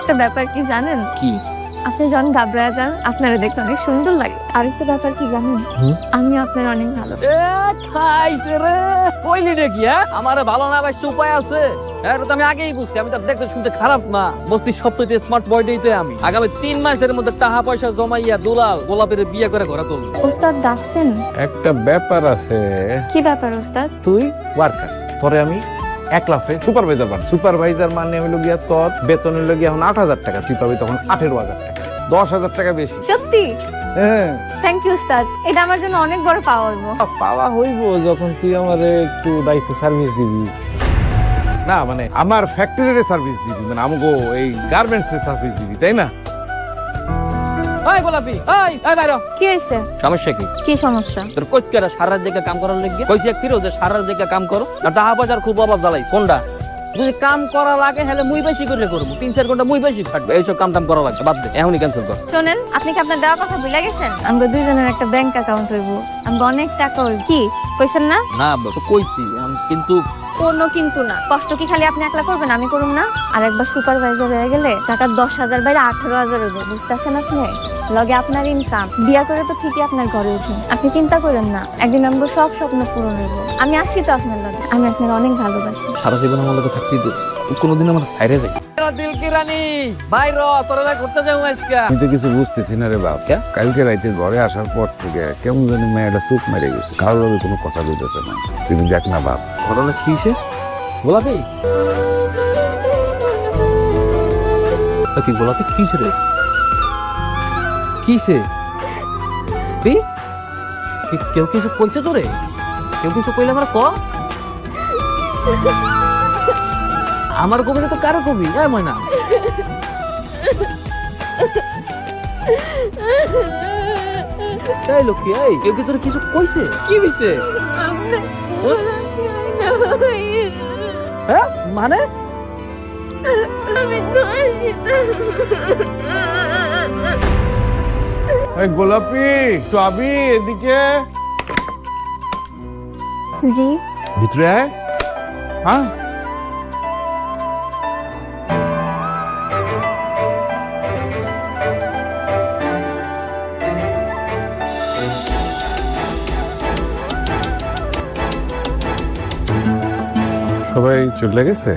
একটা ব্যাপার কি জানেন? কি? আপনি যখন ঘাবড়ায় যান আপনারা দেখতে অনেক সুন্দর লাগে। আরেকটা ব্যাপার কি জানেন? আমি আপনার অনেক ভালো। খাইছে রে কইলি নাকি? হ্যাঁ, আমার ভালো না বাসতে উপায় আছে? হ্যাঁ, এটা তো আমি আগেই বুঝছি। আমি তো দেখতে শুনতে খারাপ না। বস্তির সবচেয়ে স্মার্ট বয়টাই তো আমি। আগামী 3 মাসের মধ্যে টাকা পয়সা জমাইয়া দুলাল গোলাপের বিয়ে করে ঘরে তুলবো। ওস্তাদ ডাকছেন? একটা ব্যাপার আছে। কি ব্যাপার ওস্তাদ? তুই ওয়ার্কার, তোরে আমি 1 লাফে সুপারভাইজার বানাই। সুপারভাইজার মানে হইলো গিয়া তোর বেতন হইলো গিয়া এখন 8,000 টাকা, তুই পাবি তখন 18,000 টাকা, 10,000 টাকা বেশি। সত্যি? হ্যাঁ, থ্যাংক ইউ ওস্তাদ, এটা আমার জন্য অনেক বড় পাওয়া হইব। পাওয়া হইব যখন তুই আমারে একটু দায়িত্ব সার্ভিস দিবি। না মানে আমার ফ্যাক্টরির সার্ভিস দিবি, মানে আমাগো এই গার্মেন্টস এর সার্ভিস দিবি, তাই না? এই গোলাপি, এই বাইরে। কি হয়েছে? সমস্যা কি? কি সমস্যা? তোর কইছ কেরা সারা জায়গা কাম করার লাগবে? কইছি এক ফিরো যে সারা জায়গা কাম করো আর টাকা পয়সার খুব অভাব জ্বালাই। কোনটা যদি কাম করা লাগে হলে মুই বেশি করে করবো, 3-4 ঘন্টা মুই বেশি খাটবে। এইসব কাম টাম করা লাগবে, বাদ দে, এখনই ক্যান্সেল কর। শোনেন, আপনি কি আপনার দেওয়া কথা ভুলে গেছেন? আমগো দুইজনের একটা ব্যাংক অ্যাকাউন্ট হইব, আমগো অনেক টাকা হইব। কি কইছেন না? না তো কইছি কিন্তু কোনো কিন্তু না। কষ্ট কি খালি আপনি একলা করবেন, আমি করুম না? আর একবার সুপারভাইজার হয়ে গেলে টাকা 10,000 বাইরে 18,000 হইব, বুঝতেছেন আপনি? লগে আপনার ইনকাম, বিয়া করে তো ঠিকই আপনার ঘরে উঠুন। আপনি চিন্তা করেন না, একদিন আমগো সব স্বপ্ন পূরণ হইব। আমি আসছি তো আপনার লগে, আমি আপনার অনেক ভালোবাসি। সারা জীবন আমার লগে থাকতেই তো কোনোদিন আমার সাইরে যাই। দিল কি রানী ভাই র তোরা ঘুরতে যাবো আজকে। আমি তো কিছু বুঝতেছি না রে বাপ। কালকে রাইতে ঘরে আসার পর থেকে কেমন জানি মেয়েটা চোখ মেরে গেছে, কারোর লগে কোনো কথা বলতেছে না। তুমি দেখ না বাপ। ঘটনা কি সে গোলাপি? কি গোলাপি কিসে রে? কিসে? কেউ কিছু কইছে তোরে? কেউ কিছু কইলে আমার ক। আমার কবি তো কারো কবি ময়না। এই লোকি, এই কেউ কি তোর কিছু কইছে? কি হইছে? হ্যাঁ মানে এই গোলাপি একটু আবি এদিকে। জি ভিতরে আয়। হ্যাঁ, সবাই চলে গেছে?